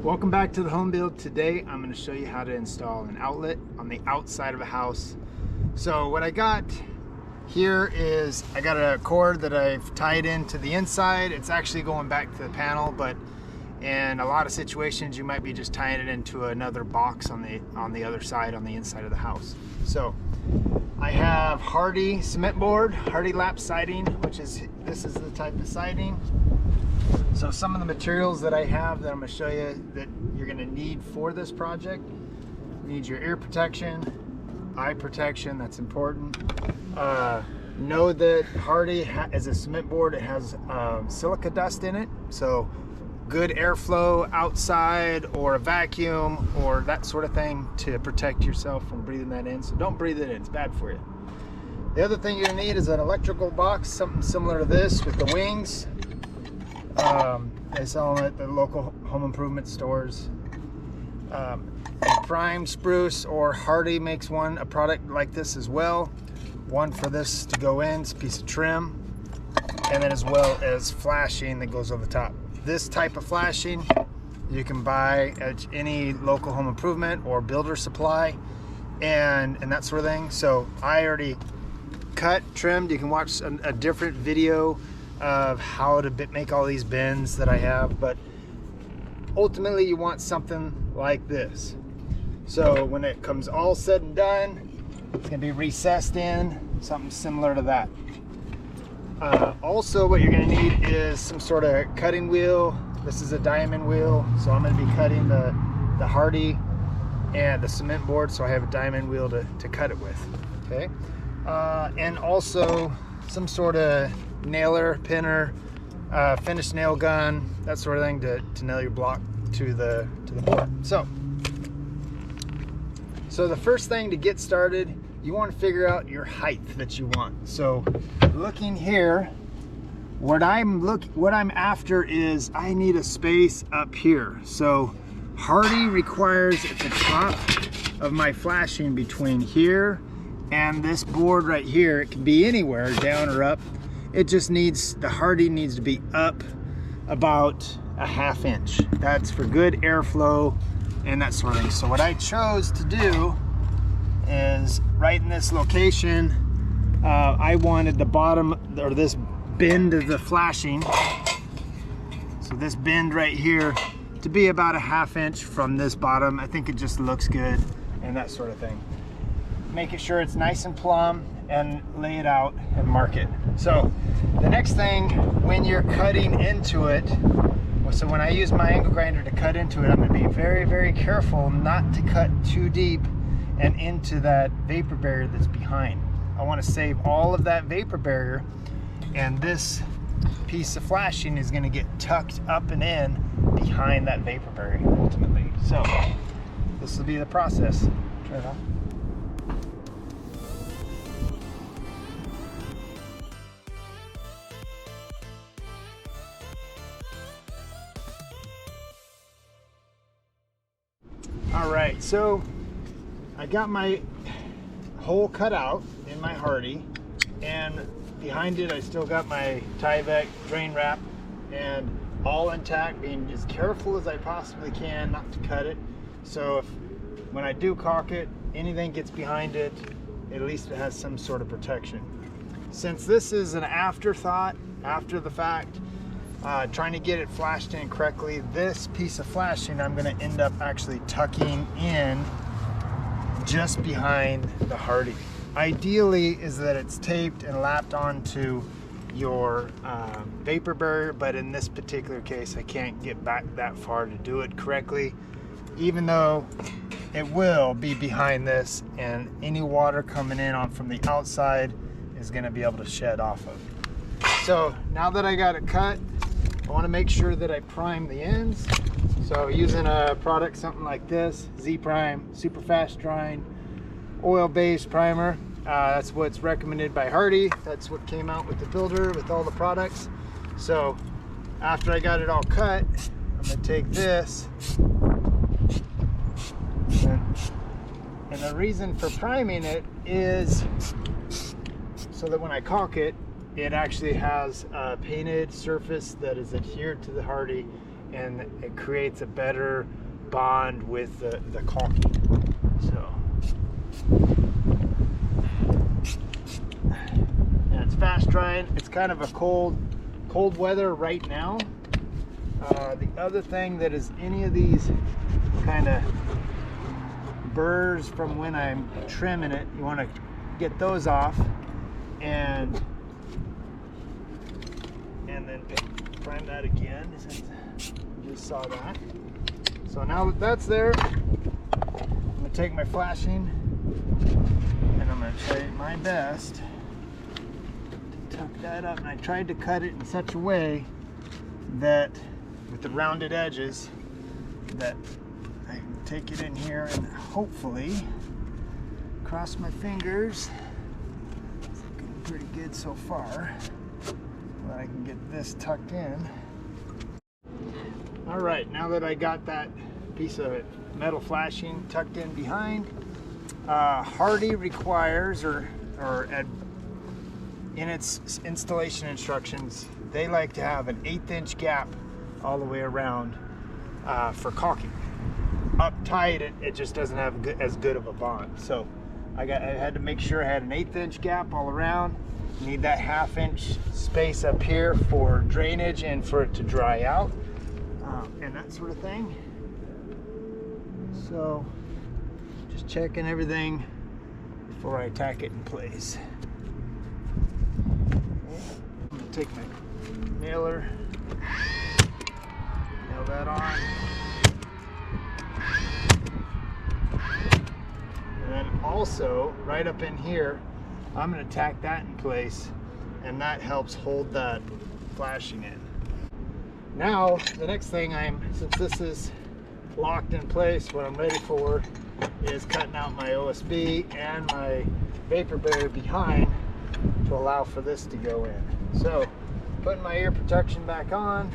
Welcome back to the home build. Today I'm going to show you how to install an outlet on the outside of a house. So what I got here is I got a cord that I've tied into the inside. It's actually going back to the panel, but in a lot of situations you might be just tying it into another box on the other side, on the inside of the house. So I have Hardy cement board, Hardy lap siding, this is the type of siding. So some of the materials that I have that I'm going to show you that you're going to need for this project: you need your ear protection, eye protection, that's important. Know that Hardy as a cement board, it has silica dust in it, so good airflow outside or a vacuum or that sort of thing to protect yourself from breathing that in. So don't breathe it in, it's bad for you. The other thing you're going to need is an electrical box, something similar to this with the wings. They sell them at the local home improvement stores. Prime Spruce or Hardy makes a product like this as well. One for this to go in, it's a piece of trim, and then as well as flashing that goes over the top. This type of flashing you can buy at any local home improvement or builder supply and that sort of thing. So I already cut, trimmed. You can watch a different video of how to make all these bins that I have, but ultimately you want something like this. So when it comes all said and done, it's going to be recessed in, something similar to that. Also what you're going to need is some sort of cutting wheel. This is a diamond wheel, so I'm going to be cutting the Hardy and the cement board, so I have a diamond wheel to cut it with. Okay, and also some sort of nailer, pinner, finished nail gun, that sort of thing to nail your block to the board. So the first thing to get started, you want to figure out your height that you want. So looking here, what I'm after is I need a space up here. So Hardy requires at the top of my flashing between here and this board right here, it can be anywhere, down or up. It just needs, the Hardy needs to be up about a ½ inch. That's for good airflow and that sort of thing. So what I chose to do is right in this location, I wanted the bottom, or this bend of the flashing, so this bend right here, to be about a ½ inch from this bottom. I think it just looks good and that sort of thing. Making sure it's nice and plumb, and lay it out and mark it. So the next thing, when you're cutting into it, so when I use my angle grinder to cut into it, I'm going to be very, very careful not to cut too deep and into that vapor barrier that's behind. I want to save all of that vapor barrier, and this piece of flashing is going to get tucked up and in behind that vapor barrier ultimately. So this will be the process. Turn it off. Alright, so I got my hole cut out in my Hardy, and behind it I still got my Tyvek drain wrap, and all intact, being as careful as I possibly can not to cut it. So when I do caulk it, anything gets behind it, at least it has some sort of protection. Since this is an afterthought, after the fact, trying to get it flashed in correctly, this piece of flashing I'm going to end up actually tucking in just behind the Hardy. Ideally is that it's taped and lapped onto your vapor barrier, but in this particular case I can't get back that far to do it correctly, even though it will be behind this, and any water coming in from the outside is going to be able to shed off of. So now that I got it cut, I want to make sure that I prime the ends. So using a product something like this, Z-Prime, super fast drying, oil-based primer. That's what's recommended by Hardy. That's what came out with the builder with all the products. So after I got it all cut, I'm going to take this. And the reason for priming it is so that when I caulk it, it actually has a painted surface that is adhered to the Hardy, and it creates a better bond with the caulking. So, and it's fast drying. It's kind of a cold weather right now. The other thing that is any of these kind of burrs from when I'm trimming it, you want to get those off, and then prime that again. You just saw that. So now that that's there, I'm going to take my flashing and I'm going to try my best to tuck that up. And I tried to cut it in such a way that with the rounded edges that I can take it in here and hopefully, cross my fingers, it's looking pretty good so far, that I can get this tucked in. All right, now that I got that piece of metal flashing tucked in behind, Hardy requires, or in its installation instructions, they like to have an 1/8 inch gap all the way around for caulking. Up tight, it just doesn't have as good of a bond. So I had to make sure I had an 1/8 inch gap all around. Need that 1/2 inch space up here for drainage and for it to dry out, and that sort of thing. So just checking everything before I tack it in place. I'm gonna take my nailer, nail that on, and then also right up in here I'm going to tack that in place, and that helps hold that flashing in. Now the next thing, since this is locked in place, what I'm ready for is cutting out my OSB and my vapor barrier behind to allow for this to go in. So putting my ear protection back on,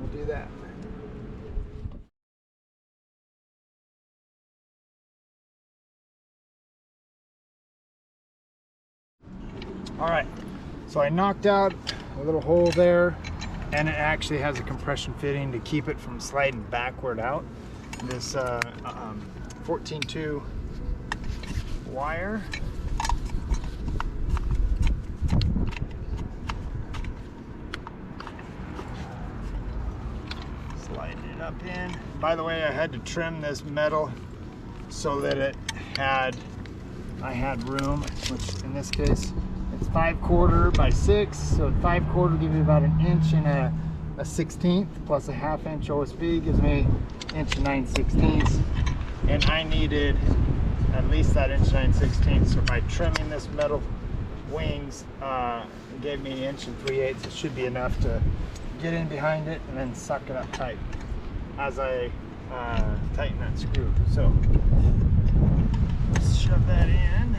we'll do that. All right, so I knocked out a little hole there, and it actually has a compression fitting to keep it from sliding backward out. This 14-2 wire. Sliding it up in. By the way, I had to trim this metal so that I had room, which in this case, it's 5/4 by 6, so 5/4 gives me about 1 inch and a 1/16, plus a 1/2 inch OSB gives me 1 inch and 9/16, and I needed at least that 1 inch 9/16. So by trimming this metal wings, it gave me 1 inch and 3/8. It should be enough to get in behind it and then suck it up tight as I tighten that screw. So let's shove that in.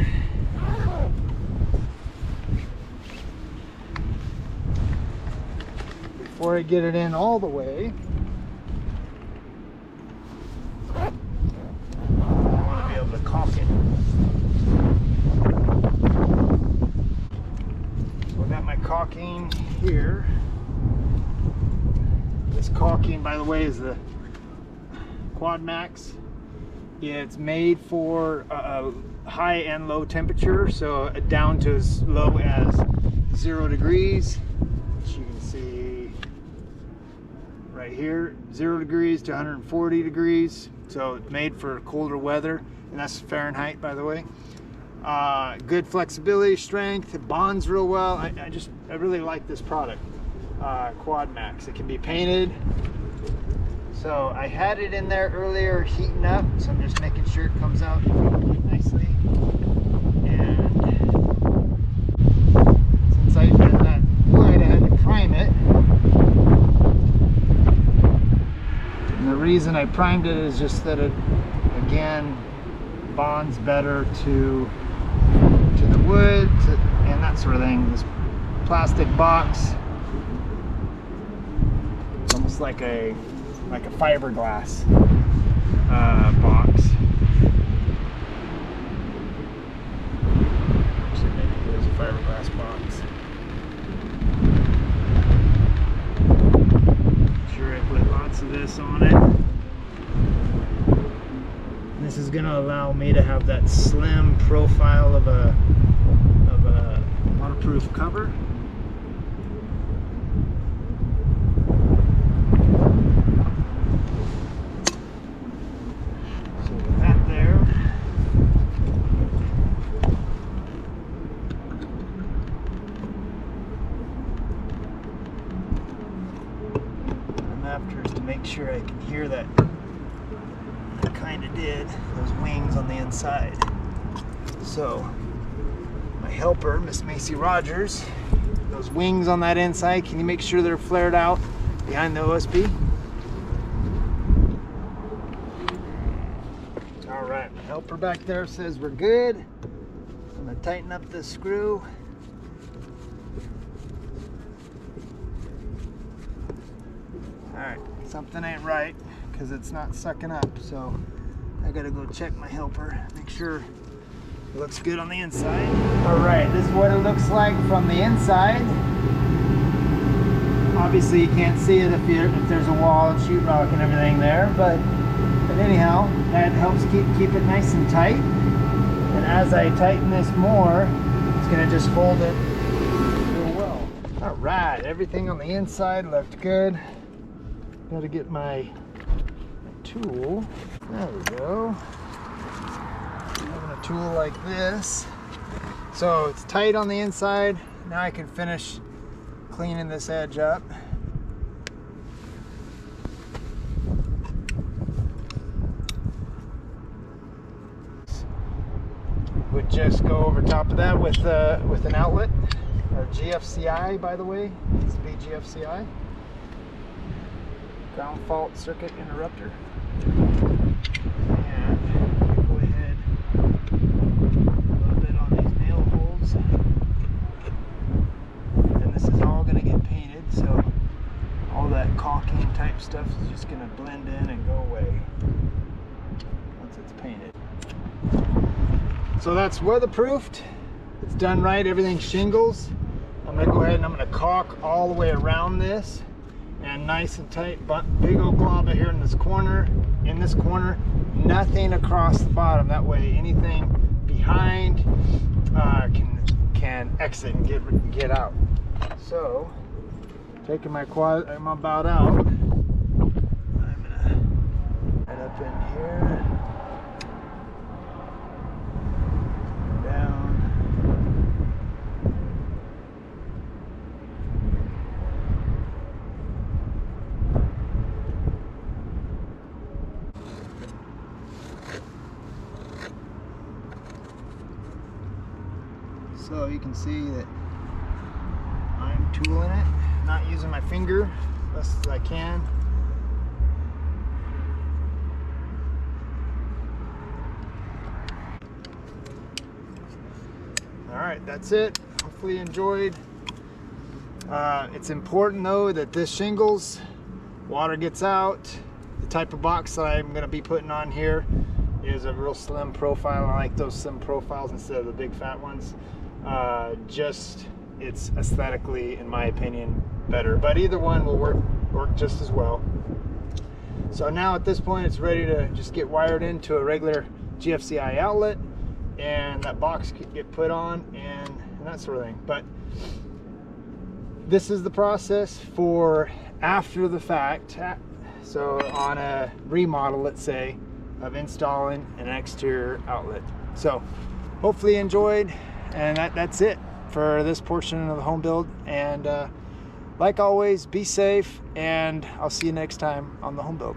Before I get it in all the way, I want to be able to caulk it. So I got my caulking here. This caulking, by the way, is the Quad Max. It's made for high and low temperature, so down to as low as 0 degrees, which you can see right here, 0 degrees to 140 degrees. So it's made for colder weather, and that's Fahrenheit, by the way. Good flexibility, strength, it bonds real well. I really like this product, Quad Max. It can be painted. So I had it in there earlier heating up, so I'm just making sure it comes out nicely. And since I did that wood, I had to prime it. And the reason I primed it is just that it, again, bonds better to the wood and that sort of thing. This plastic box, it's almost like a fiberglass box. Actually, maybe it is a fiberglass box. Sure, it put lots of this on it. This is going to allow me to have that slim profile of a waterproof cover. So with that there, what I'm after is to make sure I can hear that. I kind of did those wings on the inside. So my helper, Miss Macy Rogers, those wings on that inside, can you make sure they're flared out behind the OSB? All right, my helper back there says we're good. I'm gonna tighten up this screw. All right, something ain't right because it's not sucking up, so I gotta go check my helper, make sure it looks good on the inside. All right, this is what it looks like from the inside. Obviously you can't see it if there's a wall and sheetrock and everything there, but anyhow, that helps keep it nice and tight. And as I tighten this more, it's gonna just hold it real well. All right, everything on the inside looked good. Gotta get my tool. There we go. Having a tool like this. So it's tight on the inside. Now I can finish cleaning this edge up. Would just go over top of that with an outlet, or GFCI, by the way. It's BGFCI. Ground fault circuit interrupter. And go ahead a little bit on these nail holes. And this is all going to get painted, so all that caulking type stuff is just going to blend in and go away once it's painted. So that's weatherproofed. It's done right. Everything's shingles. I'm going to go ahead and I'm going to caulk all the way around this. And nice and tight, but big old glob here in this corner, nothing across the bottom. That way anything behind can exit and get out. So taking my bout out, I'm gonna head up in here, down. So you can see that I'm tooling it, not using my finger as best as I can. All right, that's it. Hopefully you enjoyed. It's important though that this shingles, water gets out. The type of box that I'm gonna be putting on here is a real slim profile. I like those slim profiles instead of the big fat ones. It's aesthetically, in my opinion, better, but either one will work just as well. So now at this point it's ready to just get wired into a regular GFCI outlet, and that box can get put on and that sort of thing. But this is the process for after the fact. So on a remodel, let's say, of installing an exterior outlet. So hopefully you enjoyed, and that's it for this portion of the home build. And like always, be safe, and I'll see you next time on the home build.